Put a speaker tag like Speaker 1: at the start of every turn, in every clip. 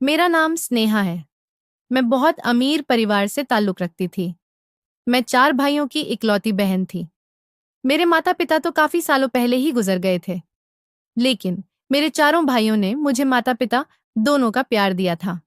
Speaker 1: मेरा नाम स्नेहा है। मैं बहुत अमीर परिवार से ताल्लुक रखती थी। मैं 4 भाइयों की इकलौती बहन थी। मेरे माता-पिता तो काफ़ी सालों पहले ही गुज़र गए थे। लेकिन मेरे चारों भाइयों ने मुझे माता-पिता दोनों का प्यार दिया था।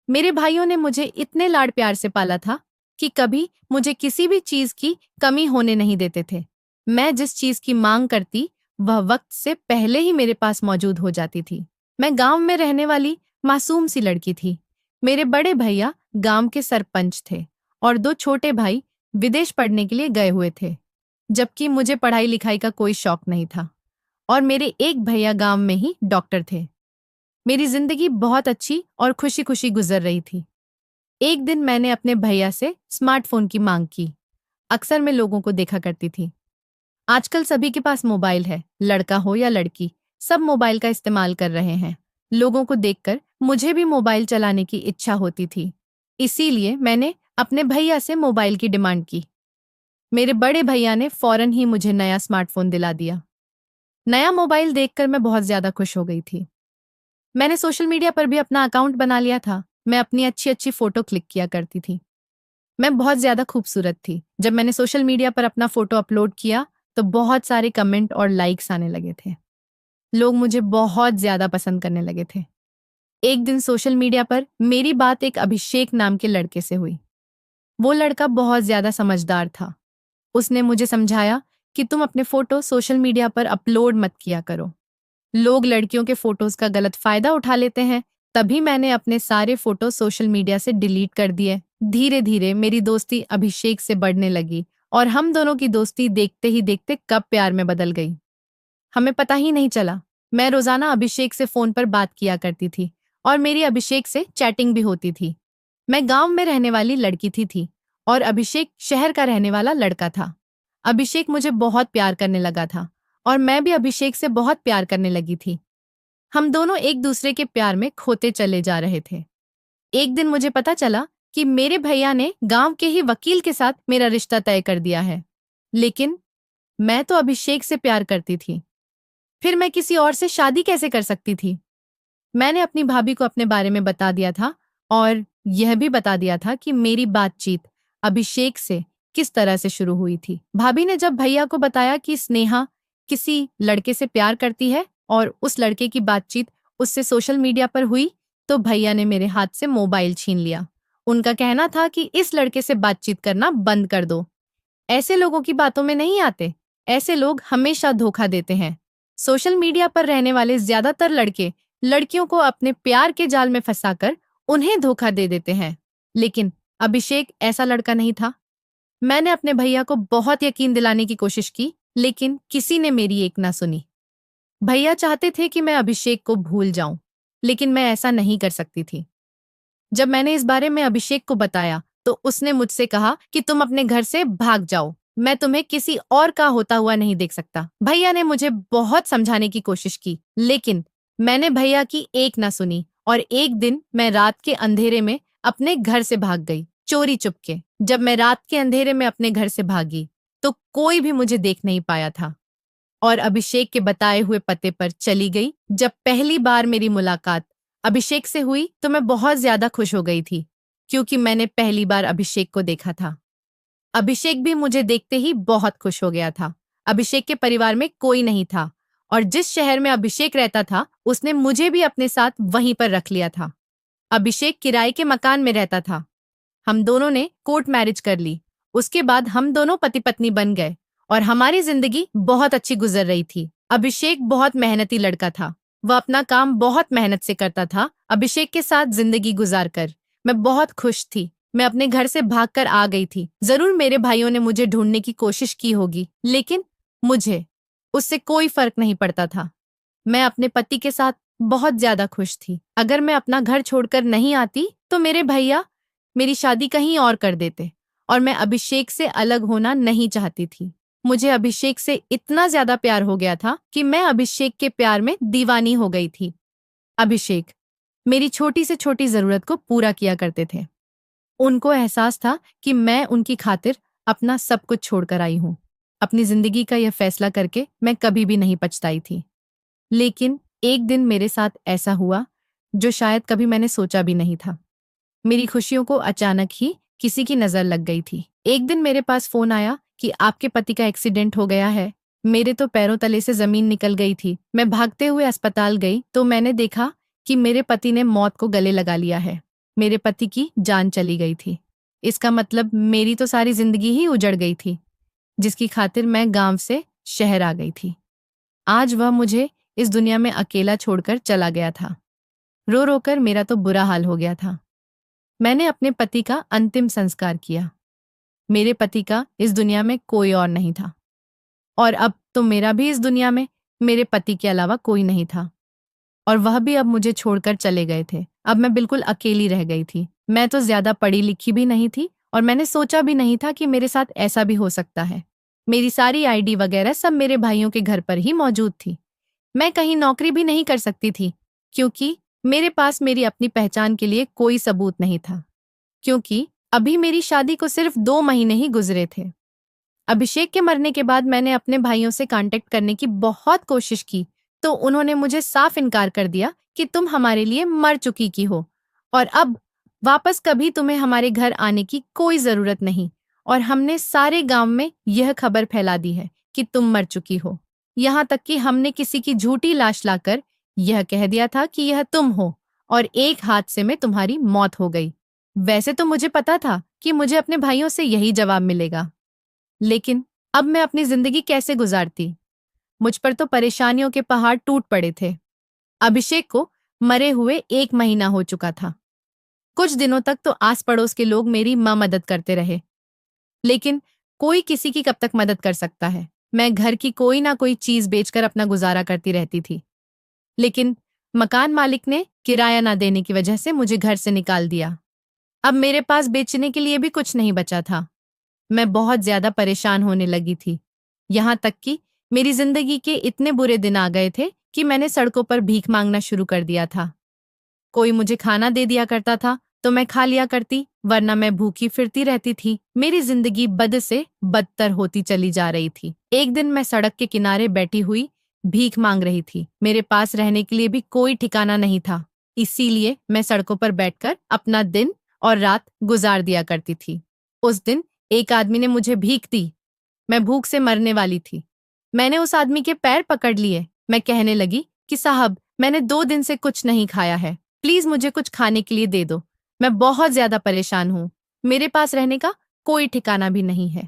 Speaker 1: मेरे भाइयों ने मुझे इतने लाड प्यार से पाला था कि कभी मुझे किसी भी चीज़ की कमी होने नहीं देते थे। मैं जिस चीज़ की माँग करती, वह वक़्त से पहले ही मेरे पास मौजूद हो जाती थी। मैं गाँव में रहने वाली मासूम सी लड़की थी। मेरे बड़े भैया गाँव के सरपंच थे और 2 छोटे भाई विदेश पढ़ने के लिए गए हुए थे, जबकि मुझे पढ़ाई-लिखाई का कोई शौक नहीं था और मेरे एक भैया गाँव में ही डॉक्टर थे। मेरी जिंदगी बहुत अच्छी और खुशी-खुशी गुजर रही थी। एक दिन मैंने अपने भैया से स्मार्टफोन की मांग की। अक्सर मैं लोगों को देखा करती थी। आजकल सभी के पास मोबाइल है, लड़का हो या लड़की, सब मोबाइल का इस्तेमाल कर रहे हैं। लोगों को देखकर मुझे भी मोबाइल चलाने की इच्छा होती थी। इसीलिए मैंने अपने भैया से मोबाइल की डिमांड की। मेरे बड़े भैया ने फौरन ही मुझे नया स्मार्टफोन दिला दिया। नया मोबाइल देखकर मैं बहुत ज्यादा खुश हो गई थी। मैंने सोशल मीडिया पर भी अपना अकाउंट बना लिया था। मैं अपनी अच्छी-अच्छी फोटो क्लिक किया करती थी। मैं बहुत ज़्यादा खूबसूरत थी। जब मैंने सोशल मीडिया पर अपना फोटो अपलोड किया, तो बहुत सारे कमेंट और लाइक्स आने लगे थे। लोग मुझे बहुत ज़्यादा पसंद करने लगे थे। एक दिन सोशल मीडिया पर मेरी बात एक अभिषेक नाम के लड़के से हुई। वो लड़का बहुत ज़्यादा समझदार था। उसने मुझे समझाया कि तुम अपने फोटो सोशल मीडिया पर अपलोड मत किया करो। लोग लड़कियों के फोटोज का गलत फायदा उठा लेते हैं। तभी मैंने अपने सारे फोटो सोशल मीडिया से डिलीट कर दिए। धीरे धीरे मेरी दोस्ती अभिषेक से बढ़ने लगी और हम दोनों की दोस्ती देखते ही देखते कब प्यार में बदल गई, हमें पता ही नहीं चला। मैं रोजाना अभिषेक से फोन पर बात किया करती थी और मेरी अभिषेक से चैटिंग भी होती थी। मैं गांव में रहने वाली लड़की थी और अभिषेक शहर का रहने वाला लड़का था। अभिषेक मुझे बहुत प्यार करने लगा था और मैं भी अभिषेक से बहुत प्यार करने लगी थी। हम दोनों एक दूसरे के प्यार में खोते चले जा रहे थे। एक दिन मुझे पता चला कि मेरे भैया ने गांव के ही वकील के साथ मेरा रिश्ता तय कर दिया है। लेकिन मैं तो अभिषेक से प्यार करती थी। फिर मैं किसी और से शादी कैसे कर सकती थी? मैंने अपनी भाभी को अपने बारे में बता दिया था और यह भी बता दिया था कि मेरी बातचीत अभिषेक से किस तरह से शुरू हुई थी। भाभी ने जब भैया को बताया कि स्नेहा किसी लड़के से प्यार करती है और उस लड़के की बातचीत उससे सोशल मीडिया पर हुई, तो भैया ने मेरे हाथ से मोबाइल छीन लिया। उनका कहना था कि इस लड़के से बातचीत करना बंद कर दो। ऐसे लोगों की बातों में नहीं आते। ऐसे लोग हमेशा धोखा देते हैं। सोशल मीडिया पर रहने वाले ज्यादातर लड़के लड़कियों को अपने प्यार के जाल में फंसाकर उन्हें धोखा दे देते हैं। लेकिन अभिषेक ऐसा लड़का नहीं था। मैंने अपने भैया को बहुत यकीन दिलाने की कोशिश की, लेकिन किसी ने मेरी एक ना सुनी। भैया चाहते थे कि मैं अभिषेक को भूल जाऊं, लेकिन मैं ऐसा नहीं कर सकती थी। जब मैंने इस बारे में अभिषेक को बताया, तो उसने मुझसे कहा कि तुम अपने घर से भाग जाओ। मैं तुम्हें किसी और का होता हुआ नहीं देख सकता। भैया ने मुझे बहुत समझाने की कोशिश की, लेकिन मैंने भैया की एक ना सुनी और एक दिन मैं रात के अंधेरे में अपने घर से भाग गई, चोरी चुपके। जब मैं रात के अंधेरे में अपने घर से भागी, तो कोई भी मुझे देख नहीं पाया था और अभिषेक के बताए हुए पते पर चली गई। जब पहली बार मेरी मुलाकात अभिषेक से हुई, तो मैं बहुत ज्यादा खुश हो गई थी, क्योंकि मैंने पहली बार अभिषेक को देखा था। अभिषेक भी मुझे देखते ही बहुत खुश हो गया था। अभिषेक के परिवार में कोई नहीं था और जिस शहर में अभिषेक रहता था, उसने मुझे भी अपने साथ वहीं पर रख लिया था। अभिषेक किराए के मकान में रहता था। हम दोनों ने कोर्ट मैरिज कर ली। उसके बाद हम दोनों पति पत्नी बन गए और हमारी जिंदगी बहुत अच्छी गुजर रही थी। अभिषेक बहुत मेहनती लड़का था। वह अपना काम बहुत मेहनत से करता था। अभिषेक के साथ जिंदगी गुजार कर मैं बहुत खुश थी। मैं अपने घर से भागकर आ गई थी। जरूर मेरे भाइयों ने मुझे ढूंढने की कोशिश की होगी, लेकिन मुझे उससे कोई फर्क नहीं पड़ता था। मैं अपने पति के साथ बहुत ज्यादा खुश थी। अगर मैं अपना घर छोड़कर नहीं आती, तो मेरे भैया मेरी शादी कहीं और कर देते और मैं अभिषेक से अलग होना नहीं चाहती थी। मुझे अभिषेक से इतना ज्यादा प्यार हो गया था कि मैं अभिषेक के प्यार में दीवानी हो गई थी। अभिषेक मेरी छोटी से छोटी जरूरत को पूरा किया करते थे। उनको एहसास था कि मैं उनकी खातिर अपना सब कुछ छोड़कर आई हूँ। अपनी जिंदगी का यह फैसला करके मैं कभी भी नहीं पछताई थी। लेकिन एक दिन मेरे साथ ऐसा हुआ जो शायद कभी मैंने सोचा भी नहीं था। मेरी खुशियों को अचानक ही किसी की नजर लग गई थी। एक दिन मेरे पास फोन आया कि आपके पति का एक्सीडेंट हो गया है। मेरे तो पैरों तले से जमीन निकल गई थी। मैं भागते हुए अस्पताल गई तो मैंने देखा कि मेरे पति ने मौत को गले लगा लिया है। मेरे पति की जान चली गई थी। इसका मतलब मेरी तो सारी जिंदगी ही उजड़ गई थी, जिसकी खातिर मैं गांव से शहर आ गई थी। आज वह मुझे इस दुनिया में अकेला छोड़कर चला गया था। रो रो कर मेरा तो बुरा हाल हो गया था। मैंने अपने पति का अंतिम संस्कार किया। मेरे पति का इस दुनिया में कोई और नहीं था, और अब तो मेरा भी इस दुनिया में मेरे पति के अलावा कोई नहीं था, और वह भी अब मुझे छोड़कर चले गए थे। अब मैं बिल्कुल अकेली रह गई थी। मैं तो ज्यादा पढ़ी लिखी भी नहीं थी, और मैंने सोचा भी नहीं था कि मेरे साथ ऐसा भी हो सकता है। मेरी सारी आईडी वगैरह सब मेरे भाइयों के घर पर ही मौजूद थी। मैं कहीं नौकरी भी नहीं कर सकती थी, क्योंकि मेरे पास मेरी अपनी पहचान के लिए कोई सबूत नहीं था, क्योंकि अभी मेरी शादी को सिर्फ 2 महीने ही गुजरे थे। अभिषेक के मरने के बाद मैंने अपने भाइयों से कांटेक्ट करने की बहुत कोशिश की, तो उन्होंने मुझे साफ इनकार कर दिया कि तुम हमारे लिए मर चुकी की हो, और अब वापस कभी तुम्हें हमारे घर आने की कोई जरूरत नहीं। और हमने सारे गांव में यह खबर फैला दी है कि तुम मर चुकी हो। यहाँ तक कि हमने किसी की झूठी लाश लाकर यह कह दिया था कि यह तुम हो, और एक हादसे में तुम्हारी मौत हो गई। वैसे तो मुझे पता था कि मुझे अपने भाइयों से यही जवाब मिलेगा, लेकिन अब मैं अपनी जिंदगी कैसे गुजारती? मुझ पर तो परेशानियों के पहाड़ टूट पड़े थे। अभिषेक को मरे हुए 1 महीना हो चुका था। कुछ दिनों तक तो आस पड़ोस के लोग मेरी मदद करते रहे, लेकिन कोई किसी की कब तक मदद कर सकता है। मैं घर की कोई ना कोई चीज बेचकर अपना गुजारा करती रहती थी, लेकिन मकान मालिक ने किराया ना देने की वजह से मुझे घर से निकाल दिया। अब मेरे पास बेचने के लिए भी कुछ नहीं बचा था। मैं बहुत ज्यादा परेशान होने लगी थी, यहाँ तक कि मेरी जिंदगी के इतने बुरे दिन आ गए थे कि मैंने सड़कों पर भीख मांगना शुरू कर दिया था। कोई मुझे खाना दे दिया करता था तो मैं खा लिया करती, वरना मैं भूखी फिरती रहती थी। मेरी जिंदगी बद से बदतर होती चली जा रही थी। एक दिन मैं सड़क के किनारे बैठी हुई भीख मांग रही थी। मेरे पास रहने के लिए भी कोई ठिकाना नहीं था, इसीलिए मैं सड़कों पर बैठकर अपना दिन और रात गुजार दिया करती थी। उस दिन एक आदमी ने मुझे भीख दी। मैं भूख से मरने वाली थी। मैंने उस आदमी के पैर पकड़ लिए। मैं कहने लगी कि साहब, मैंने 2 दिन से कुछ नहीं खाया है, प्लीज मुझे कुछ खाने के लिए दे दो। मैं बहुत ज्यादा परेशान हूँ। मेरे पास रहने का कोई ठिकाना भी नहीं है।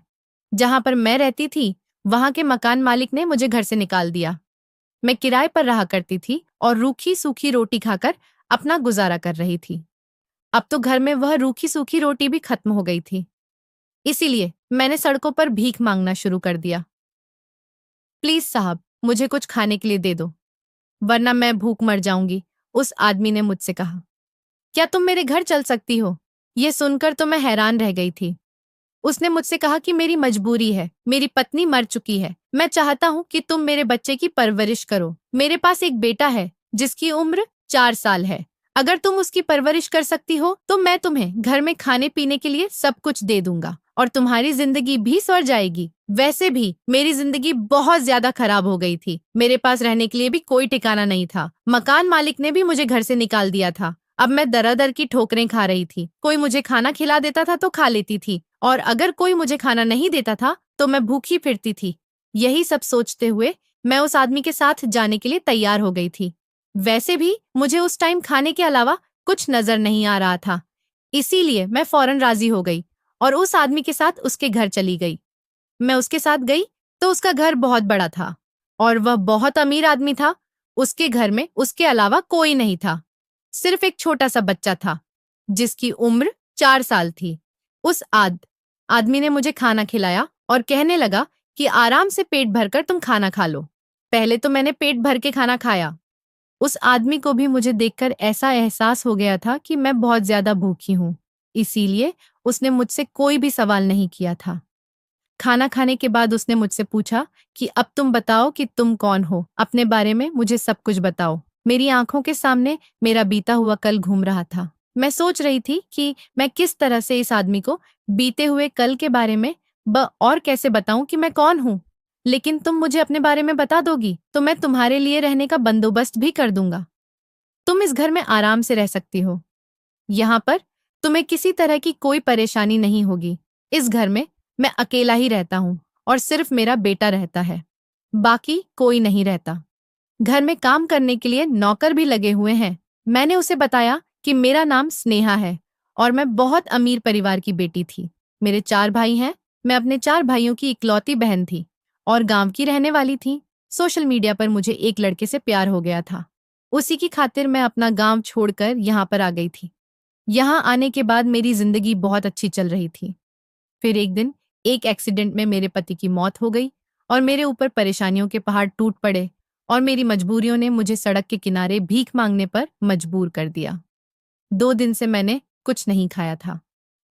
Speaker 1: जहां पर मैं रहती थी वहां के मकान मालिक ने मुझे घर से निकाल दिया। मैं किराए पर रहा करती थी और रूखी सूखी रोटी खाकर अपना गुजारा कर रही थी। अब तो घर में वह रूखी सूखी रोटी भी खत्म हो गई थी, इसीलिए मैंने सड़कों पर भीख मांगना शुरू कर दिया। प्लीज साहब, मुझे कुछ खाने के लिए दे दो, वरना मैं भूख मर जाऊंगी, उस आदमी ने मुझसे कहा। क्या तुम मेरे घर चल सकती हो? यह सुनकर तो मैं हैरान रह गई थी। उसने मुझसे कहा कि मेरी मजबूरी है, मेरी पत्नी मर चुकी है। मैं चाहता हूँ कि तुम मेरे बच्चे की परवरिश करो। मेरे पास एक बेटा है जिसकी उम्र 4 साल है। अगर तुम उसकी परवरिश कर सकती हो तो मैं तुम्हें घर में खाने पीने के लिए सब कुछ दे दूंगा, और तुम्हारी जिंदगी भी सवर जाएगी। वैसे भी मेरी जिंदगी बहुत ज्यादा खराब हो गई थी। मेरे पास रहने के लिए भी कोई ठिकाना नहीं था। मकान मालिक ने भी मुझे घर से निकाल दिया था। अब मैं दर-दर की ठोकरें खा रही थी। कोई मुझे खाना खिला देता था तो खा लेती थी, और अगर कोई मुझे खाना नहीं देता था तो मैं भूखी फिरती थी। यही सब सोचते हुए मैं उस आदमी के साथ जाने के लिए तैयार हो गई थी। वैसे भी मुझे उस टाइम खाने के अलावा कुछ नजर नहीं आ रहा था, इसीलिए मैं फौरन राजी हो गई और उस आदमी के साथ उसके घर चली गई। मैं उसके साथ गई तो उसका घर बहुत बड़ा था और वह बहुत अमीर आदमी था। उसके घर में उसके अलावा कोई नहीं था, सिर्फ एक छोटा सा बच्चा था जिसकी उम्र 4 साल थी। उस आदमी ने मुझे खाना खिलाया और कहने लगा कि आराम से पेट भरकर तुम खाना खा लो। पहले तो मैंने पेट भर के खाना खाया। उस आदमी को भी मुझे देखकर ऐसा एहसास हो गया था कि मैं बहुत ज्यादा भूखी हूँ, इसीलिए उसने मुझसे कोई भी सवाल नहीं किया था। खाना खाने के बाद उसने मुझसे पूछा कि अब तुम बताओ कि तुम कौन हो, अपने बारे में मुझे सब कुछ बताओ। मेरी आंखों के सामने मेरा बीता हुआ कल घूम रहा था। मैं सोच रही थी कि मैं किस तरह से इस आदमी को बीते हुए कल के बारे में और कैसे बताऊं कि मैं कौन हूं। लेकिन तुम मुझे अपने बारे में बता दोगी तो मैं तुम्हारे लिए रहने का बंदोबस्त भी कर दूंगा। तुम इस घर में आराम से रह सकती हो। यहाँ पर तुम्हें किसी तरह की कोई परेशानी नहीं होगी। इस घर में मैं अकेला ही रहता हूँ और सिर्फ मेरा बेटा रहता है, बाकी कोई नहीं रहता। घर में काम करने के लिए नौकर भी लगे हुए हैं। मैंने उसे बताया कि मेरा नाम स्नेहा है और मैं बहुत अमीर परिवार की बेटी थी। मेरे 4 भाई हैं। मैं अपने 4 भाइयों की इकलौती बहन थी और गांव की रहने वाली थी। सोशल मीडिया पर मुझे एक लड़के से प्यार हो गया था। उसी की खातिर मैं अपना गांव छोड़कर यहाँ पर आ गई थी। यहाँ आने के बाद मेरी जिंदगी बहुत अच्छी चल रही थी। फिर एक दिन एक एक्सीडेंट में मेरे पति की मौत हो गई और मेरे ऊपर परेशानियों के पहाड़ टूट पड़े और मेरी मजबूरियों ने मुझे सड़क के किनारे भीख मांगने पर मजबूर कर दिया। 2 दिन से मैंने कुछ नहीं खाया था,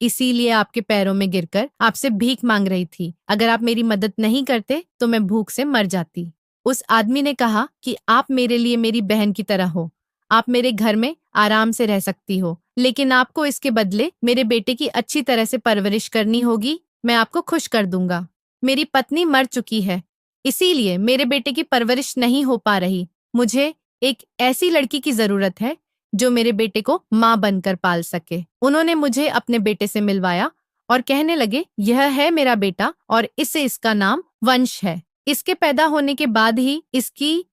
Speaker 1: इसीलिए आपके पैरों में गिरकर आपसे भीख मांग रही थी। अगर आप मेरी मदद नहीं करते तो मैं भूख से मर जाती। उस आदमी ने कहा कि आप मेरे लिए मेरी बहन की तरह हो, आप मेरे घर में आराम से रह सकती हो, लेकिन आपको इसके बदले मेरे बेटे की अच्छी तरह से परवरिश करनी होगी। मैं आपको खुश कर दूंगा। मेरी पत्नी मर चुकी है, इसीलिए मेरे बेटे की परवरिश नहीं हो पा रही। मुझे एक ऐसी लड़की की जरूरत है जो मेरे बेटे को माँ बनकर पाल सके। उन्होंने मुझे अपने बेटे से मिलवाया और कहने लगे, यह है मेरा बेटा और इसका नाम वंश है। इसके पैदा होने के बाद ही इसकी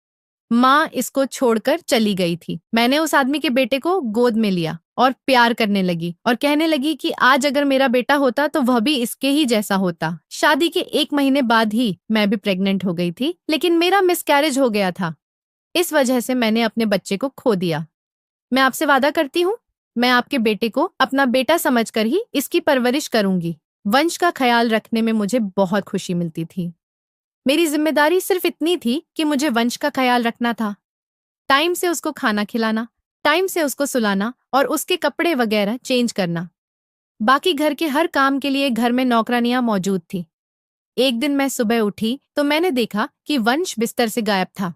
Speaker 1: माँ इसको छोड़कर चली गई थी। मैंने उस आदमी के बेटे को गोद में लिया और प्यार करने लगी और कहने लगी कि आज अगर मेरा बेटा होता तो वह भी इसके ही जैसा होता। शादी के 1 महीने बाद ही मैं भी प्रेग्नेंट हो गई थी, लेकिन मेरा मिसकैरेज हो गया था। इस वजह से मैंने अपने बच्चे को खो दिया। मैं आपसे वादा करती हूँ, मैं आपके बेटे को अपना बेटा समझकर ही इसकी परवरिश करूंगी। वंश का ख्याल रखने में मुझे बहुत खुशी मिलती थी। मेरी जिम्मेदारी सिर्फ इतनी थी कि मुझे वंश का ख्याल रखना था। टाइम से उसको खाना खिलाना, टाइम से उसको सुलाना और उसके कपड़े वगैरह चेंज करना। बाकी घर के हर काम के लिए घर में नौकरानियां मौजूद थी। एक दिन मैं सुबह उठी तो मैंने देखा कि वंश बिस्तर से गायब था।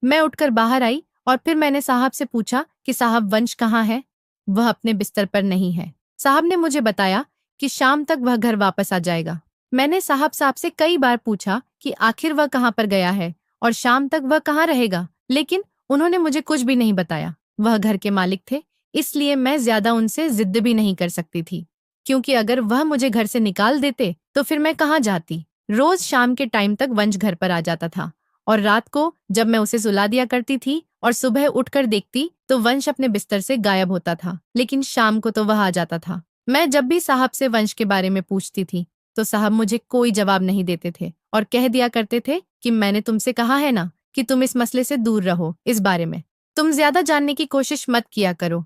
Speaker 1: मैं उठकर बाहर आई और फिर मैंने साहब से पूछा कि साहब वंश कहाँ है? वह अपने बिस्तर पर नहीं है। साहब ने मुझे बताया कि शाम तक वह घर वापस आ जाएगा। मैंने साहब से कई बार पूछा कि आखिर वह कहाँ पर गया है और शाम तक वह कहाँ रहेगा, लेकिन उन्होंने मुझे कुछ भी नहीं बताया। वह घर के मालिक थे, इसलिए मैं ज्यादा उनसे जिद भी नहीं कर सकती थी, क्योंकि अगर वह मुझे घर से निकाल देते तो फिर मैं कहाँ जाती। रोज शाम के टाइम तक वंश घर पर आ जाता था और रात को जब मैं उसे सुला दिया करती थी और सुबह उठकर देखती तो वंश अपने बिस्तर से गायब होता था, लेकिन शाम को तो वह आ जाता था। मैं जब भी साहब से वंश के बारे में पूछती थी तो साहब मुझे कोई जवाब नहीं देते थे और कह दिया करते थे कि मैंने तुमसे कहा है ना कि तुम इस मसले से दूर रहो। इस बारे में तुम ज्यादा जानने की कोशिश मत किया करो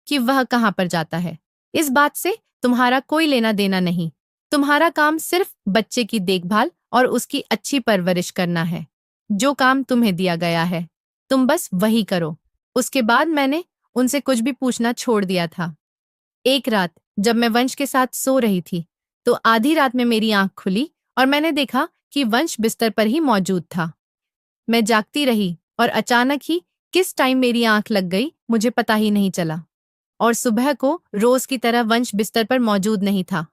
Speaker 1: कि वह कहाँ पर जाता है। इस बात से तुम्हारा कोई लेना देना नहीं। तुम्हारा काम सिर्फ बच्चे की देखभाल और उसकी अच्छी परवरिश करना है। जो काम तुम्हें दिया गया है तुम बस वही करो। उसके बाद मैंने उनसे कुछ भी पूछना छोड़ दिया था। एक रात जब मैं वंश के साथ सो रही थी तो आधी रात में मेरी आंख खुली और मैंने देखा कि वंश बिस्तर पर ही मौजूद था। मैं जागती रही और अचानक ही किस टाइम मेरी आंख लग गई मुझे पता ही नहीं चला और सुबह को रोज की तरह वंश बिस्तर पर मौजूद नहीं था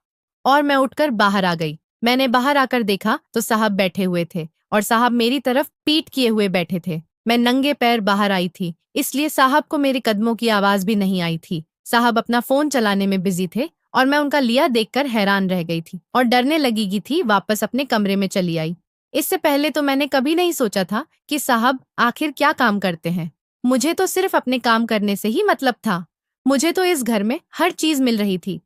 Speaker 1: और मैं उठकर बाहर आ गई। मैंने बाहर आकर देखा तो साहब बैठे हुए थे और साहब मेरी तरफ पीठ किए हुए बैठे थे। मैं नंगे पैर बाहर आई थी, इसलिए साहब को मेरे कदमों की आवाज भी नहीं आई थी। साहब अपना फोन चलाने में बिजी थे और मैं उनका लिया देखकर हैरान रह गई थी और डरने लगी थी। वापस अपने कमरे में चली आई। इससे पहले तो मैंने कभी नहीं सोचा था कि साहब आखिर क्या काम करते हैं। मुझे तो सिर्फ अपने काम करने से ही मतलब था। मुझे तो इस घर में हर चीज मिल रही थी,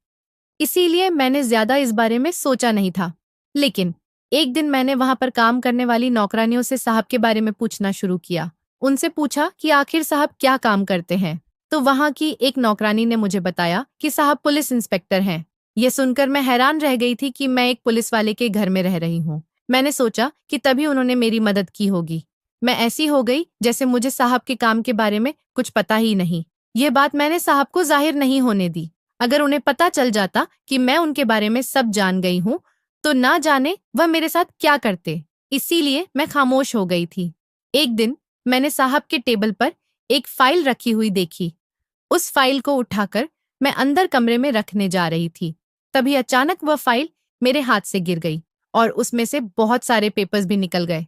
Speaker 1: इसीलिए मैंने ज्यादा इस बारे में सोचा नहीं था। लेकिन एक दिन मैंने वहां पर काम करने वाली नौकरानियों से साहब के बारे में पूछना शुरू किया। उनसे पूछा कि आखिर साहब क्या काम करते हैं, तो वहां की एक नौकरानी ने मुझे बताया कि साहब पुलिस इंस्पेक्टर हैं। ये सुनकर मैं हैरान रह गई थी कि मैं एक पुलिस वाले के घर में रह रही हूँ। मैंने सोचा कि तभी उन्होंने मेरी मदद की होगी। मैं ऐसी हो गई जैसे मुझे साहब के काम के बारे में कुछ पता ही नहीं। ये बात मैंने साहब को जाहिर नहीं होने दी। अगर उन्हें पता चल जाता कि मैं उनके बारे में सब जान गई हूँ तो ना जाने वह मेरे साथ क्या करते। इसीलिए मैं खामोश हो गई थी। एक दिन मैंने साहब के टेबल पर एक फाइल रखी हुई देखी। उस फाइल को उठाकर मैं अंदर कमरे में रखने जा रही थी, तभी अचानक वह फाइल मेरे हाथ से गिर गई और उसमें से बहुत सारे पेपर्स भी निकल गए।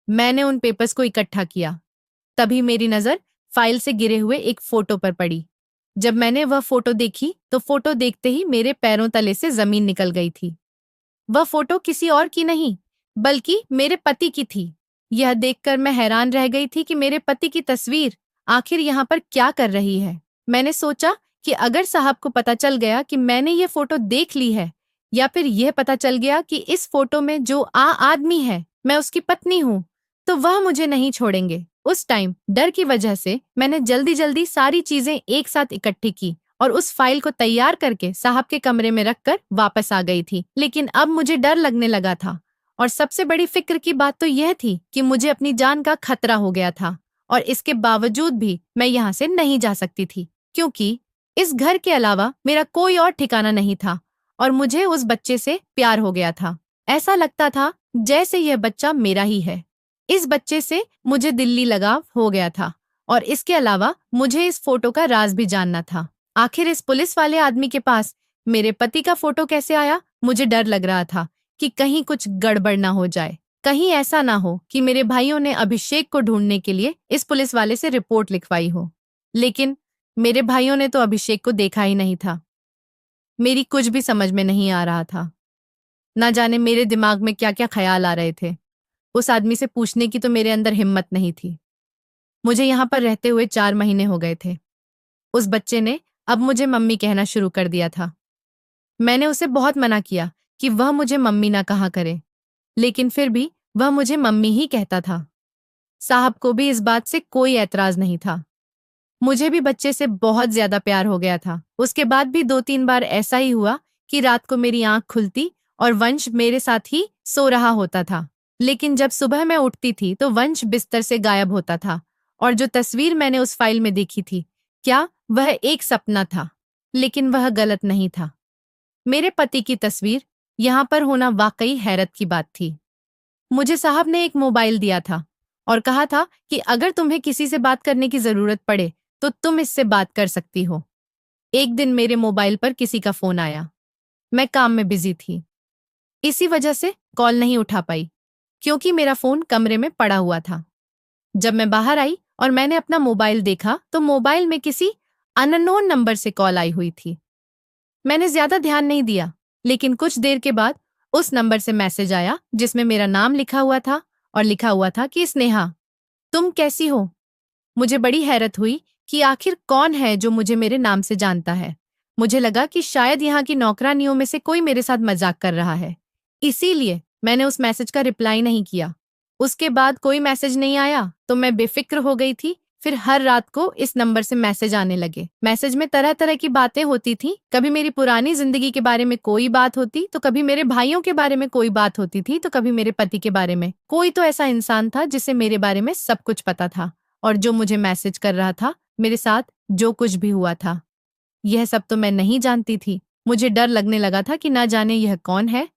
Speaker 1: मैंने उन पेपर्स को इकट्ठा किया, तभी मेरी नजर फाइल से गिरे हुए एक फोटो पर पड़ी। जब मैंने वह फोटो देखी तो फोटो देखते ही मेरे पैरों तले से जमीन निकल गई थी। वह फोटो किसी और की नहीं, बल्कि मेरे पति की थी। यह देखकर मैं हैरान रह गई थी कि मेरे पति की तस्वीर आखिर यहाँ पर क्या कर रही है। मैंने सोचा कि अगर साहब को पता चल गया कि मैंने ये फोटो देख ली है, या फिर यह पता चल गया कि इस फोटो में जो आदमी है मैं उसकी पत्नी हूँ, तो वह मुझे नहीं छोड़ेंगे। उस टाइम डर की वजह से मैंने जल्दी जल्दी सारी चीजें एक साथ इकट्ठी की और उस फाइल को तैयार करके साहब के कमरे में रखकर वापस आ गई थी। लेकिन अब मुझे डर लगने लगा था, और सबसे बड़ी फिक्र की बात तो यह थी कि मुझे अपनी जान का खतरा हो गया था, और इसके बावजूद भी मैं यहाँ से नहीं जा सकती थी, क्योंकि इस घर के अलावा मेरा कोई और ठिकाना नहीं था, और मुझे उस बच्चे से प्यार हो गया था। ऐसा लगता था जैसे यह बच्चा मेरा ही है। इस बच्चे से मुझे दिल्ली लगाव हो गया था, और इसके अलावा मुझे इस फोटो का राज भी जानना था। आखिर इस पुलिस वाले आदमी के पास मेरे पति का फोटो कैसे आया? मुझे डर लग रहा था कि कहीं कुछ गड़बड़ ना हो जाए। कहीं ऐसा ना हो कि मेरे भाइयों ने अभिषेक को ढूंढने के लिए इस पुलिस वाले से रिपोर्ट लिखवाई हो। लेकिन मेरे भाइयों ने तो अभिषेक को देखा ही नहीं था। मेरी कुछ भी समझ में नहीं आ रहा था। ना जाने मेरे दिमाग में क्या क्या ख्याल आ रहे थे। उस आदमी से पूछने की तो मेरे अंदर हिम्मत नहीं थी। मुझे यहाँ पर रहते हुए 4 महीने हो गए थे। उस बच्चे ने अब मुझे मम्मी कहना शुरू कर दिया था। मैंने उसे बहुत मना किया कि वह मुझे मम्मी ना कहा करे, लेकिन फिर भी वह मुझे मम्मी ही कहता था। साहब को भी इस बात से कोई ऐतराज नहीं था। मुझे भी बच्चे से बहुत ज्यादा प्यार हो गया था। उसके बाद भी 2-3 बार ऐसा ही हुआ कि रात को मेरी आंख खुलती और वंश मेरे साथ ही सो रहा होता था। लेकिन जब सुबह मैं उठती थी तो वंश बिस्तर से गायब होता था, और जो तस्वीर मैंने उस फाइल में देखी थी, क्या वह एक सपना था? लेकिन वह गलत नहीं था। मेरे पति की तस्वीर यहाँ पर होना वाकई हैरत की बात थी। मुझे साहब ने एक मोबाइल दिया था और कहा था कि अगर तुम्हें किसी से बात करने की जरूरत पड़े तो तुम इससे बात कर सकती हो। एक दिन मेरे मोबाइल पर किसी का फोन आया। मैं काम में बिजी थी, इसी वजह से कॉल नहीं उठा पाई, क्योंकि मेरा फोन कमरे में पड़ा हुआ था। जब मैं बाहर आई और मैंने अपना मोबाइल देखा तो मोबाइल में किसी अननोन नंबर से कॉल आई हुई थी। मैंने ज्यादा ध्यान नहीं दिया, लेकिन कुछ देर के बाद उस नंबर से मैसेज आया जिसमें मेरा नाम लिखा हुआ था, और लिखा हुआ था कि स्नेहा, तुम कैसी हो? मुझे बड़ी हैरत हुई कि आखिर कौन है जो मुझे मेरे नाम से जानता है। मुझे लगा कि शायद यहाँ की नौकरानियों में से कोई मेरे साथ मजाक कर रहा है। इसीलिए मैंने उस मैसेज का रिप्लाई नहीं किया। उसके बाद कोई मैसेज नहीं आया तो मैं बेफिक्र हो गई थी। फिर हर रात को इस नंबर से मैसेज आने लगे। मैसेज में तरह तरह की बातें होती थी। कभी मेरी पुरानी जिंदगी के बारे में कोई बात होती, तो कभी मेरे भाइयों के बारे में कोई बात होती थी, तो कभी मेरे पति के बारे में। कोई तो ऐसा इंसान था जिसे मेरे बारे में सब कुछ पता था, और जो मुझे मैसेज कर रहा था, मेरे साथ जो कुछ भी हुआ था, यह सब तो मैं नहीं जानती थी। मुझे डर लगने लगा था कि ना जाने यह कौन है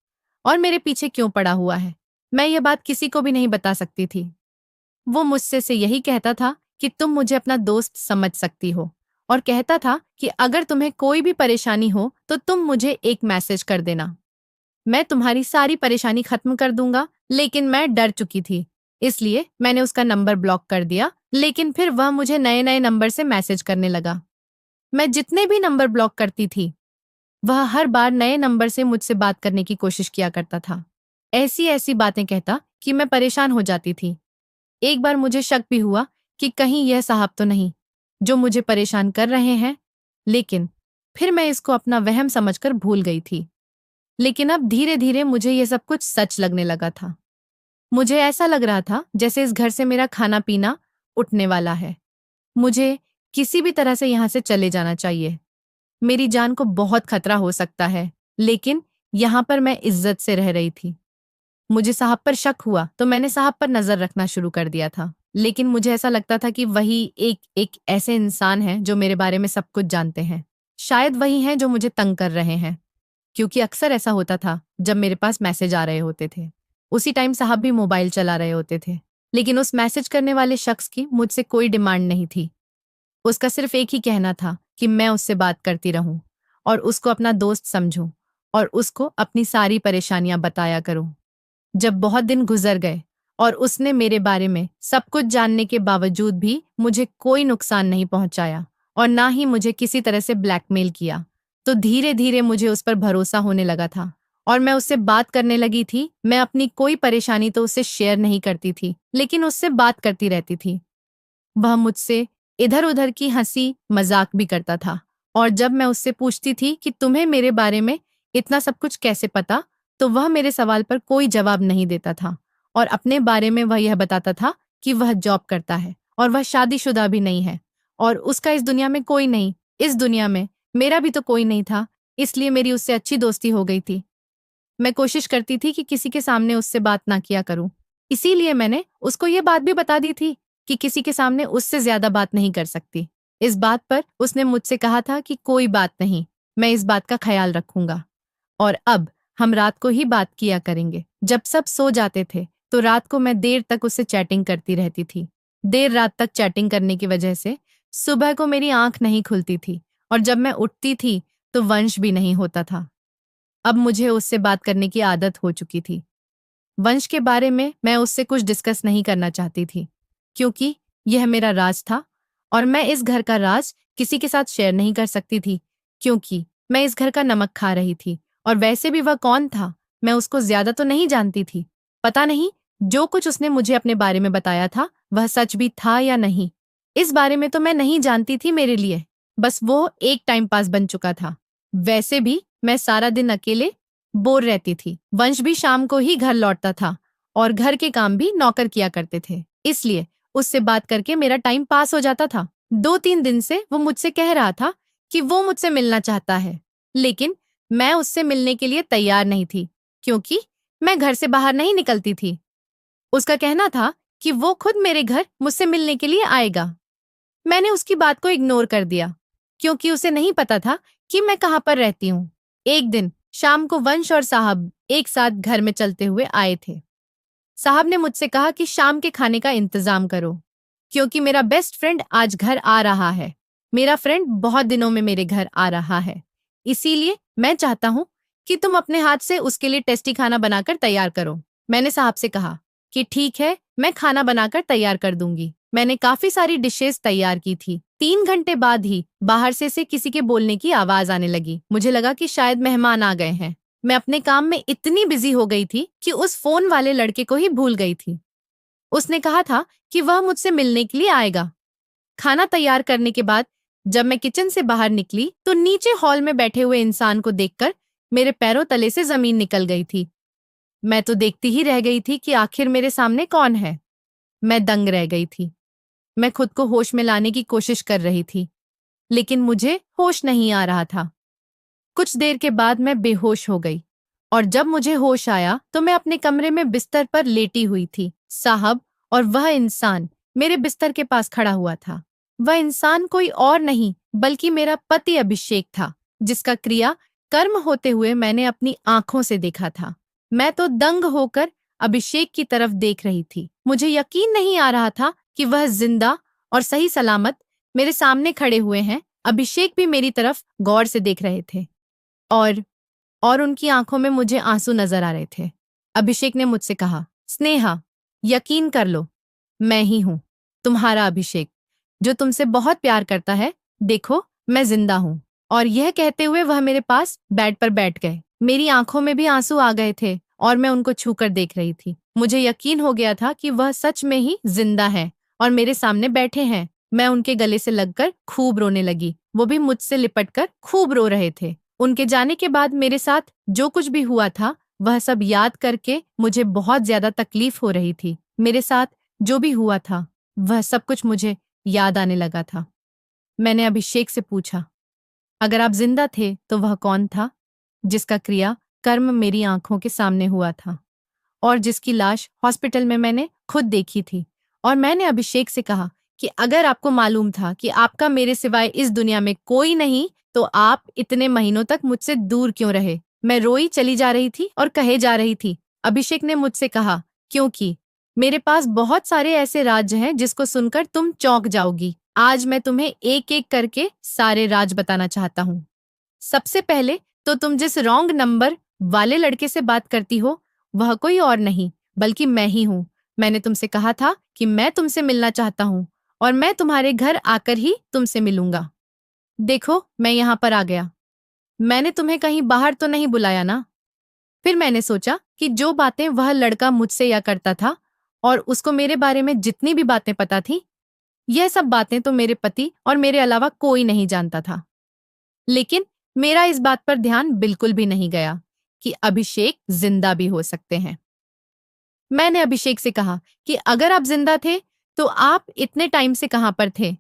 Speaker 1: और मेरे पीछे क्यों पड़ा हुआ है। मैं यह बात किसी को भी नहीं बता सकती थी। वो मुझसे से यही कहता था कि तुम मुझे अपना दोस्त समझ सकती हो, और कहता था कि अगर तुम्हें कोई भी परेशानी हो तो तुम मुझे एक मैसेज कर देना, मैं तुम्हारी सारी परेशानी खत्म कर दूंगा। लेकिन मैं डर चुकी थी, इसलिए मैंने उसका नंबर ब्लॉक कर दिया। लेकिन फिर वह मुझे नए नए नंबर से मैसेज करने लगा। मैं जितने भी नंबर ब्लॉक करती थी, वह हर बार नए नंबर से मुझसे बात करने की कोशिश किया करता था। ऐसी ऐसी बातें कहता कि मैं परेशान हो जाती थी। एक बार मुझे शक भी हुआ कि कहीं यह साहब तो नहीं जो मुझे परेशान कर रहे हैं, लेकिन फिर मैं इसको अपना वहम समझकर भूल गई थी। लेकिन अब धीरे धीरे मुझे यह सब कुछ सच लगने लगा था। मुझे ऐसा लग रहा था जैसे इस घर से मेरा खाना पीना उठने वाला है। मुझे किसी भी तरह से यहाँ से चले जाना चाहिए। मेरी जान को बहुत खतरा हो सकता है, लेकिन यहाँ पर मैं इज्जत से रह रही थी। मुझे साहब पर शक हुआ तो मैंने साहब पर नजर रखना शुरू कर दिया था, लेकिन मुझे ऐसा लगता था कि वही एक एक ऐसे इंसान हैं जो मेरे बारे में सब कुछ जानते हैं। शायद वही हैं जो मुझे तंग कर रहे हैं, क्योंकि अक्सर ऐसा होता था जब मेरे पास मैसेज आ रहे होते थे, उसी टाइम साहब भी मोबाइल चला रहे होते थे। लेकिन उस मैसेज करने वाले शख्स की मुझसे कोई डिमांड नहीं थी। उसका सिर्फ एक ही कहना था कि मैं उससे बात करती रहूं और उसको अपना दोस्त समझूं और उसको अपनी सारी परेशानियां बताया करूं। जब बहुत दिन गुजर गए और उसने मेरे बारे में सब कुछ जानने के बावजूद भी मुझे कोई नुकसान नहीं पहुंचाया और ना ही मुझे किसी तरह से ब्लैकमेल किया। तो धीरे धीरे मुझे उस पर भरोसा होने लगा था और मैं उससे बात करने लगी थी। मैं अपनी कोई परेशानी तो उससे शेयर नहीं करती थी, लेकिन उससे बात करती रहती थी। वह मुझसे इधर उधर की हंसी मजाक भी करता था और जब मैं उससे पूछती थी कि तुम्हें मेरे बारे में इतना सब कुछ कैसे पता, तो वह मेरे सवाल पर कोई जवाब नहीं देता था और अपने बारे में वह यह बताता था कि वह जॉब करता है और वह शादीशुदा भी नहीं है और उसका इस दुनिया में कोई नहीं। इस दुनिया में मेरा भी तो कोई नहीं था, इसलिए मेरी उससे अच्छी दोस्ती हो गई थी। मैं कोशिश करती थी कि किसी के सामने उससे बात ना किया करूं, इसीलिए मैंने उसको ये बात भी बता दी थी कि किसी के सामने उससे ज्यादा बात नहीं कर सकती। इस बात पर उसने मुझसे कहा था कि कोई बात नहीं, मैं इस बात का ख्याल रखूंगा। और अब हम रात को ही बात किया करेंगे। जब सब सो जाते थे तो रात को मैं देर तक उससे चैटिंग करती रहती थी। देर रात तक चैटिंग करने की वजह से सुबह को मेरी आंख नहीं खुलती थी और जब मैं उठती थी तो वंश भी नहीं होता था। अब मुझे उससे बात करने की आदत हो चुकी थी। वंश के बारे में मैं उससे कुछ डिस्कस नहीं करना चाहती थी, क्योंकि यह मेरा राज था और मैं इस घर का राज किसी के साथ शेयर नहीं कर सकती थी, क्योंकि मैं इस घर का नमक खा रही थी। और वैसे भी वह कौन था, मैं उसको ज्यादा तो नहीं जानती थी। पता नहीं जो कुछ उसने मुझे अपने बारे में बताया था वह सच भी था या नहीं, इस बारे में तो मैं नहीं जानती थी। मेरे लिए बस वो एक टाइम पास बन चुका था। वैसे भी मैं सारा दिन अकेले बोर रहती थी। वंश भी शाम को ही घर लौटता था और घर के काम भी नौकर किया करते थे, इसलिए उससे बात करके मेरा टाइम पास हो जाता था। 2-3 दिन से वो मुझसे कह रहा था कि वो मुझसे मिलना चाहता है, लेकिन मैं उससे मिलने के लिए तैयार नहीं थी, क्योंकि मैं घर से बाहर नहीं निकलती थी। उसका कहना था कि वो खुद मेरे घर मुझसे मिलने के लिए आएगा। मैंने उसकी बात को इग्नोर कर दिया, क्योंकि उसे नहीं पता था कि मैं कहाँ पर रहती हूँ। एक दिन शाम को वंश और साहब एक साथ घर में चलते हुए आए थे। साहब ने मुझसे कहा कि शाम के खाने का इंतजाम करो, क्योंकि मेरा बेस्ट फ्रेंड आज घर आ रहा है। मेरा फ्रेंड बहुत दिनों में मेरे घर आ रहा है, इसीलिए मैं चाहता हूँ कि तुम अपने हाथ से उसके लिए टेस्टी खाना बनाकर तैयार करो। मैंने साहब से कहा कि ठीक है, मैं खाना बनाकर तैयार कर दूंगी। मैंने काफी सारी डिशेस तैयार की थी। 3 घंटे बाद ही बाहर से किसी के बोलने की आवाज आने लगी। मुझे लगा कि शायद मेहमान आ गए हैं। मैं अपने काम में इतनी बिजी हो गई थी कि उस फोन वाले लड़के को ही भूल गई थी। उसने कहा था कि वह मुझसे मिलने के लिए आएगा। खाना तैयार करने के बाद जब मैं किचन से बाहर निकली तो नीचे हॉल में बैठे हुए इंसान को देखकर मेरे पैरों तले से जमीन निकल गई थी। मैं तो देखती ही रह गई थी कि आखिर मेरे सामने कौन है। मैं दंग रह गई थी। मैं खुद को होश में लाने की कोशिश कर रही थी, लेकिन मुझे होश नहीं आ रहा था। कुछ देर के बाद मैं बेहोश हो गई और जब मुझे होश आया तो मैं अपने कमरे में बिस्तर पर लेटी हुई थी। साहब और वह इंसान मेरे बिस्तर के पास खड़ा हुआ था। वह इंसान कोई और नहीं बल्कि मेरा पति अभिषेक था, जिसका क्रिया कर्म होते हुए मैंने अपनी आंखों से देखा था। मैं तो दंग होकर अभिषेक की तरफ देख रही थी। मुझे यकीन नहीं आ रहा था कि वह जिंदा और सही सलामत मेरे सामने खड़े हुए हैं। अभिषेक भी मेरी तरफ गौर से देख रहे थे और उनकी आंखों में मुझे आंसू नजर आ रहे थे। अभिषेक ने मुझसे कहा, स्नेहा, यकीन कर लो, मैं ही हूं, तुम्हारा अभिषेक, जो तुमसे बहुत प्यार करता है। देखो, मैं जिंदा हूं। और यह कहते हुए वह मेरे पास बेड पर बैठ गए। मेरी आंखों में भी आंसू आ गए थे और मैं उनको छूकर देख रही थी। मुझे यकीन हो गया था कि वह सच में ही जिंदा है और मेरे सामने बैठे हैं। मैं उनके गले से लगकर खूब रोने लगी। वो भी मुझसे लिपटकर खूब रो रहे थे। उनके जाने के बाद मेरे साथ जो कुछ भी हुआ था वह सब याद करके मुझे बहुत ज्यादा तकलीफ हो रही थी। मेरे साथ जो भी हुआ था वह सब कुछ मुझे याद आने लगा था। मैंने अभिषेक से पूछा, अगर आप जिंदा थे तो वह कौन था जिसका क्रिया कर्म मेरी आंखों के सामने हुआ था और जिसकी लाश हॉस्पिटल में मैंने खुद देखी थी? और मैंने अभिषेक से कहा कि अगर आपको मालूम था कि आपका मेरे सिवाय इस दुनिया में कोई नहीं, तो आप इतने महीनों तक मुझसे दूर क्यों रहे? मैं रोई चली जा रही थी और कहे जा रही थी। अभिषेक ने मुझसे कहा, क्योंकि मेरे पास बहुत सारे ऐसे राज हैं जिसको सुनकर तुम चौंक जाओगी। आज मैं तुम्हें एक एक करके सारे राज बताना चाहता हूँ। सबसे पहले तो तुम जिस रॉन्ग नंबर वाले लड़के से बात करती हो वह कोई और नहीं बल्कि मैं ही हूँ। मैंने तुमसे कहा था कि मैं तुमसे मिलना चाहता हूँ और मैं तुम्हारे घर आकर ही तुमसे मिलूंगा। देखो, मैं यहाँ पर आ गया। मैंने तुम्हें कहीं बाहर तो नहीं बुलाया ना? फिर मैंने सोचा कि जो बातें वह लड़का मुझसे या करता था और उसको मेरे बारे में जितनी भी बातें पता थी, यह सब बातें तो मेरे पति और मेरे अलावा कोई नहीं जानता था। लेकिन मेरा इस बात पर ध्यान बिल्कुल भी नहीं गया कि अभिषेक जिंदा भी हो सकते हैं। मैंने अभिषेक से कहा कि अगर आप जिंदा थे तो आप इतने टाइम से कहां पर थे?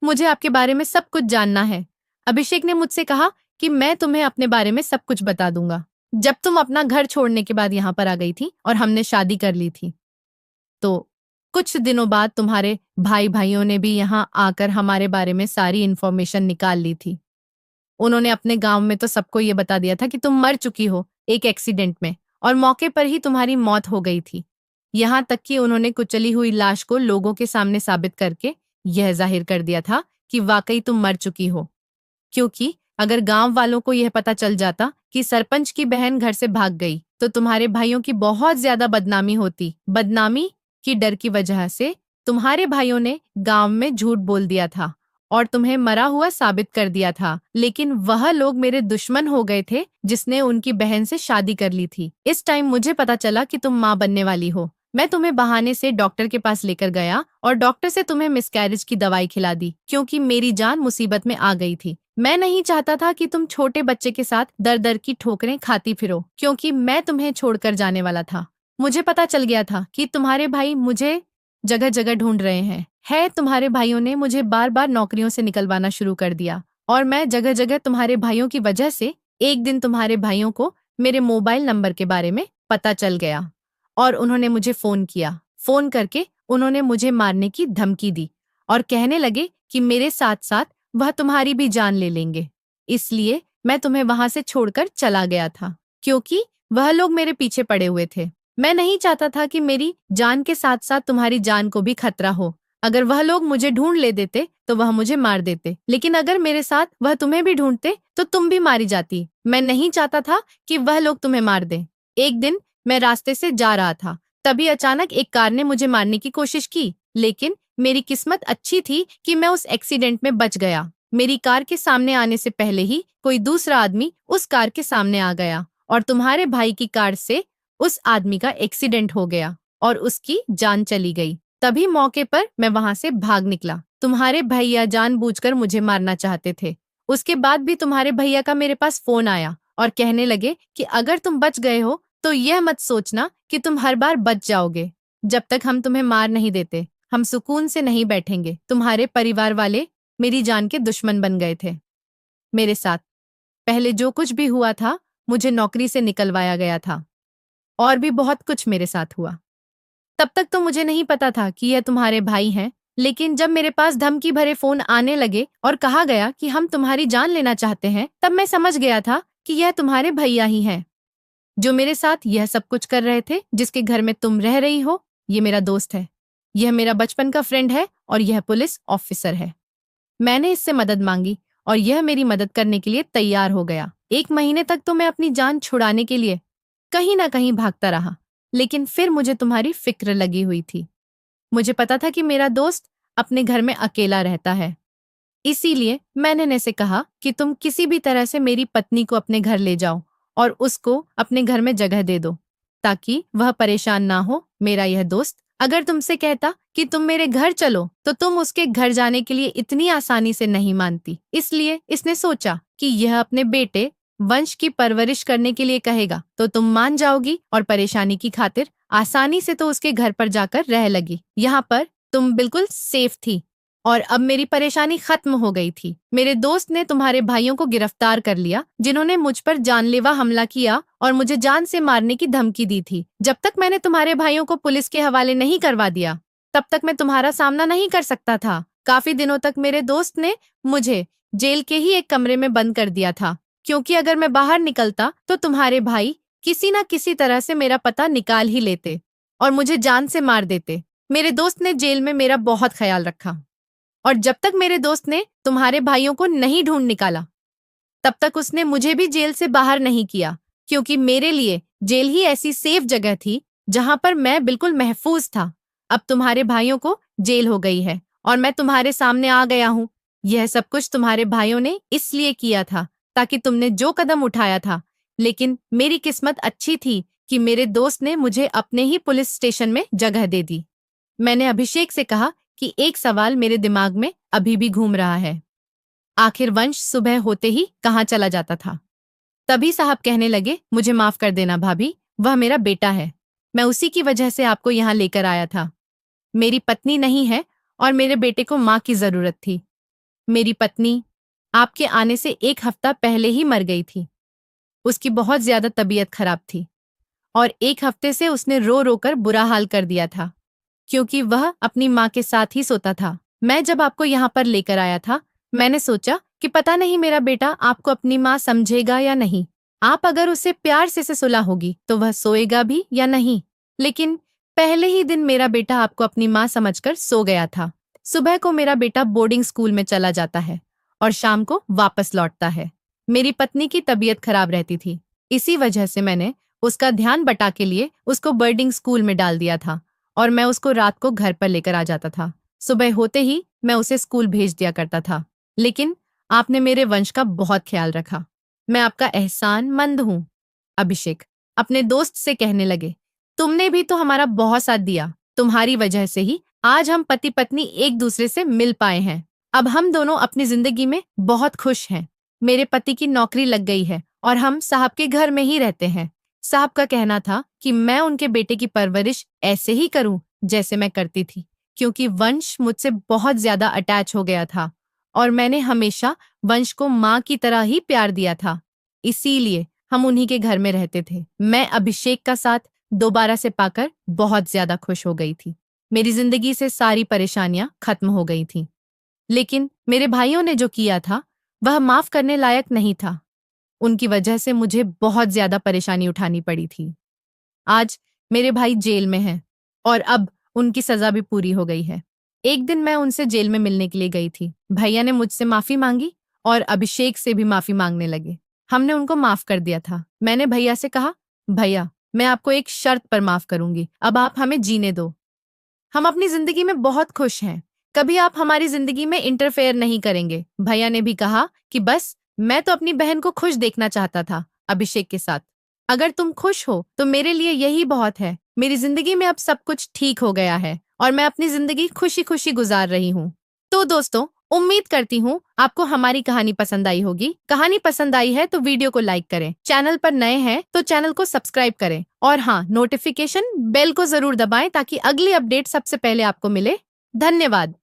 Speaker 1: मुझे आपके बारे में सब कुछ जानना है। अभिषेक ने मुझसे कहा कि मैं तुम्हें अपने बारे में सब कुछ बता दूंगा। जब तुम अपना घर छोड़ने के बाद यहाँ पर आ गई थी और हमने शादी कर ली थी, तो कुछ दिनों बाद तुम्हारे भाई भाइयों ने भी यहाँ आकर हमारे बारे में सारी इन्फॉर्मेशन निकाल ली थी। उन्होंने अपने गांव में तो सबको ये बता दिया था कि तुम मर चुकी हो एक एक्सीडेंट में और मौके पर ही तुम्हारी मौत हो गई थी। यहाँ तक कि उन्होंने कुचली हुई लाश को लोगों के सामने साबित करके यह जाहिर कर दिया था कि वाकई तुम मर चुकी हो। क्योंकि अगर गांव वालों को यह पता चल जाता कि सरपंच की बहन घर से भाग गई तो तुम्हारे भाइयों की बहुत ज्यादा बदनामी होती। बदनामी की डर की वजह से तुम्हारे भाइयों ने गांव में झूठ बोल दिया था और तुम्हें मरा हुआ साबित कर दिया था। लेकिन वह लोग मेरे दुश्मन हो गए थे जिसने उनकी बहन से शादी कर ली थी। इस टाइम मुझे पता चला कि तुम माँ बनने वाली हो। मैं तुम्हें बहाने से डॉक्टर के पास लेकर गया और डॉक्टर से तुम्हें मिसकैरेज की दवाई खिला दी क्योंकि मेरी जान मुसीबत में आ गई थी। मैं नहीं चाहता था कि तुम छोटे बच्चे के साथ दर दर की ठोकरें खाती फिरो क्योंकि मैं तुम्हें छोड़कर जाने वाला था। मुझे पता चल गया था कि तुम्हारे भाई मुझे जगह जगह ढूंढ रहे हैं। तुम्हारे भाइयों ने मुझे बार बार नौकरियों से निकलवाना शुरू कर दिया और मैं जगह जगह तुम्हारे भाइयों की वजह से एक दिन तुम्हारे भाइयों को मेरे मोबाइल नंबर के बारे में पता चल गया और उन्होंने मुझे फोन किया। फोन करके उन्होंने मुझे मारने की धमकी दी और कहने लगे कि मेरे साथ साथ वह तुम्हारी भी जान ले लेंगे। इसलिए मैं तुम्हें वहां से छोड़कर चला गया था क्योंकि वह लोग मेरे पीछे पड़े हुए थे। मैं नहीं चाहता था कि मेरी जान के साथ साथ तुम्हारी जान को भी खतरा हो। अगर वह लोग मुझे ढूंढ ले देते तो वह मुझे मार देते, लेकिन अगर मेरे साथ वह तुम्हें भी ढूंढते तो तुम भी मारी जाती। मैं नहीं चाहता था कि वह लोग तुम्हें मार दें। एक दिन मैं रास्ते से जा रहा था, तभी अचानक एक कार ने मुझे मारने की कोशिश की, लेकिन मेरी किस्मत अच्छी थी कि मैं उस एक्सीडेंट में बच गया। मेरी कार के सामने आने से पहले ही कोई दूसरा आदमी उस कार के सामने आ गया और तुम्हारे भाई की कार से उस आदमी का एक्सीडेंट हो गया और उसकी जान चली गई। तभी मौके पर मैं वहां से भाग निकला। तुम्हारे भैया जानबूझकर मुझे मारना चाहते थे। उसके बाद भी तुम्हारे भैया का मेरे पास फोन आया और कहने लगे कि अगर तुम बच गए हो तो यह मत सोचना कि तुम हर बार बच जाओगे। जब तक हम तुम्हें मार नहीं देते हम सुकून से नहीं बैठेंगे। तुम्हारे परिवार वाले मेरी जान के दुश्मन बन गए थे। मेरे साथ पहले जो कुछ भी हुआ था, मुझे नौकरी से निकलवाया गया था और भी बहुत कुछ मेरे साथ हुआ। तब तक तो मुझे नहीं पता था कि यह तुम्हारे भाई हैं, लेकिन जब मेरे पास धमकी भरे फोन आने लगे और कहा गया कि हम तुम्हारी जान लेना चाहते हैं, तब मैं समझ गया था कि यह तुम्हारे भैया ही हैं जो मेरे साथ यह सब कुछ कर रहे थे। जिसके घर में तुम रह रही हो, ये मेरा दोस्त है, यह मेरा बचपन का फ्रेंड है और यह पुलिस ऑफिसर है। मैंने इससे मदद मांगी और यह मेरी मदद करने के लिए तैयार हो गया। 1 महीने तक तो मैं अपनी जान छुड़ाने के लिए कहीं ना कहीं भागता रहा, लेकिन फिर मुझे तुम्हारी फिक्र लगी हुई थी। मुझे पता था कि मेरा दोस्त अपने घर में अकेला रहता है, इसीलिए मैंने ने से कहा कि तुम किसी भी तरह से मेरी पत्नी को अपने घर ले जाओ और उसको अपने घर में जगह दे दो ताकि वह परेशान ना हो। मेरा यह दोस्त अगर तुमसे कहता कि तुम मेरे घर चलो तो तुम उसके घर जाने के लिए इतनी आसानी से नहीं मानती। इसलिए इसने सोचा कि यह अपने बेटे वंश की परवरिश करने के लिए कहेगा तो तुम मान जाओगी और परेशानी की खातिर आसानी से तो उसके घर पर जाकर रह लगी। यहाँ पर तुम बिल्कुल सेफ थी और अब मेरी परेशानी खत्म हो गई थी। मेरे दोस्त ने तुम्हारे भाइयों को गिरफ्तार कर लिया जिन्होंने मुझ पर जानलेवा हमला किया और मुझे जान से मारने की धमकी दी थी। जब तक मैंने तुम्हारे भाइयों को पुलिस के हवाले नहीं करवा दिया तब तक मैं तुम्हारा सामना नहीं कर सकता था। काफी दिनों तक मेरे दोस्त ने मुझे जेल के ही एक कमरे में बंद कर दिया था क्योंकि अगर मैं बाहर निकलता तो तुम्हारे भाई किसी न किसी तरह से मेरा पता निकाल ही लेते और मुझे जान से मार देते। मेरे दोस्त ने जेल में मेरा बहुत ख्याल रखा और जब तक मेरे दोस्त ने तुम्हारे भाइयों को नहीं ढूंढ निकाला तब तक उसने मुझे भी जेल से बाहर नहीं किया क्योंकि मेरे लिए जेल ही ऐसी सेफ जगह थी जहां पर मैं बिल्कुल महफूज था। अब तुम्हारे भाइयों को जेल हो गई है और मैं तुम्हारे सामने आ गया हूँ। यह सब कुछ तुम्हारे भाइयों ने इसलिए किया था ताकि तुमने जो कदम उठाया था, लेकिन मेरी किस्मत अच्छी थी कि मेरे दोस्त ने मुझे अपने ही पुलिस स्टेशन में जगह दे दी। मैंने अभिषेक से कहा कि एक सवाल मेरे दिमाग में अभी भी घूम रहा है। आखिर वंश सुबह होते ही कहाँ चला जाता था? तभी साहब कहने लगे, मुझे माफ कर देना भाभी, वह मेरा बेटा है। मैं उसी की वजह से आपको यहाँ लेकर आया था। मेरी पत्नी नहीं है और मेरे बेटे को माँ की जरूरत थी। मेरी पत्नी आपके आने से एक हफ्ता पहले ही मर गई थी। उसकी बहुत ज्यादा तबीयत खराब थी और एक हफ्ते से उसने रो रो कर बुरा हाल कर दिया था, क्योंकि वह अपनी माँ के साथ ही सोता था। मैं जब आपको यहाँ पर लेकर आया था, मैंने सोचा कि पता नहीं मेरा बेटा आपको अपनी माँ समझेगा या नहीं। आप अगर उसे प्यार से सुलाओगी तो वह सोएगा भी या नहीं। लेकिन पहले ही दिन मेरा बेटा आपको अपनी माँ समझकर सो गया था। सुबह को मेरा बेटा बोर्डिंग स्कूल में चला जाता है और शाम को वापस लौटता है। मेरी पत्नी की तबीयत खराब रहती थी, इसी वजह से मैंने उसका ध्यान बटा के लिए उसको बोर्डिंग स्कूल में डाल दिया था और मैं उसको रात को घर पर लेकर आ जाता था। सुबह होते ही मैं उसे स्कूल भेज दिया करता था। लेकिन आपने मेरे वंश का बहुत ख्याल रखा। मैं आपका एहसानमंद हूँ। अभिषेक अपने दोस्त से कहने लगे, तुमने भी तो हमारा बहुत साथ दिया। तुम्हारी वजह से ही आज हम पति पत्नी एक दूसरे से मिल पाए हैं। अब हम दोनों अपनी जिंदगी में बहुत खुश हैं। मेरे पति की नौकरी लग गई है और हम साहब के घर में ही रहते हैं। साहब का कहना था कि मैं उनके बेटे की परवरिश ऐसे ही करूं जैसे मैं करती थी, क्योंकि वंश मुझसे बहुत ज्यादा अटैच हो गया था और मैंने हमेशा वंश को माँ की तरह ही प्यार दिया था। इसीलिए हम उन्हीं के घर में रहते थे। मैं अभिषेक का साथ दोबारा से पाकर बहुत ज्यादा खुश हो गई थी। मेरी जिंदगी से सारी परेशानियां खत्म हो गई थीं। लेकिन मेरे भाइयों ने जो किया था वह माफ करने लायक नहीं था। उनकी वजह से मुझे बहुत ज्यादा परेशानी उठानी पड़ी थी। आज मेरे भाई जेल में हैं और अब उनकी सजा भी पूरी हो गई है। एक दिन मैं उनसे जेल में मिलने के लिए गई थी। भैया ने मुझसे माफी मांगी और अभिषेक से भी माफी मांगने लगे। हमने उनको माफ कर दिया था। मैंने भैया से कहा, भैया मैं आपको एक शर्त पर माफ करूंगी, अब आप हमें जीने दो। हम अपनी जिंदगी में बहुत खुश हैं। कभी आप हमारी जिंदगी में इंटरफेयर नहीं करेंगे। भैया ने भी कहा कि बस मैं तो अपनी बहन को खुश देखना चाहता था अभिषेक के साथ। अगर तुम खुश हो तो मेरे लिए यही बहुत है। मेरी जिंदगी में अब सब कुछ ठीक हो गया है और मैं अपनी जिंदगी खुशी खुशी गुजार रही हूँ। तो दोस्तों, उम्मीद करती हूँ आपको हमारी कहानी पसंद आई होगी। कहानी पसंद आई है तो वीडियो को लाइक करें, चैनल पर नए हैं तो चैनल को सब्सक्राइब करें और हाँ, नोटिफिकेशन बेल को जरूर दबाएं ताकि अगली अपडेट सबसे पहले आपको मिले। धन्यवाद।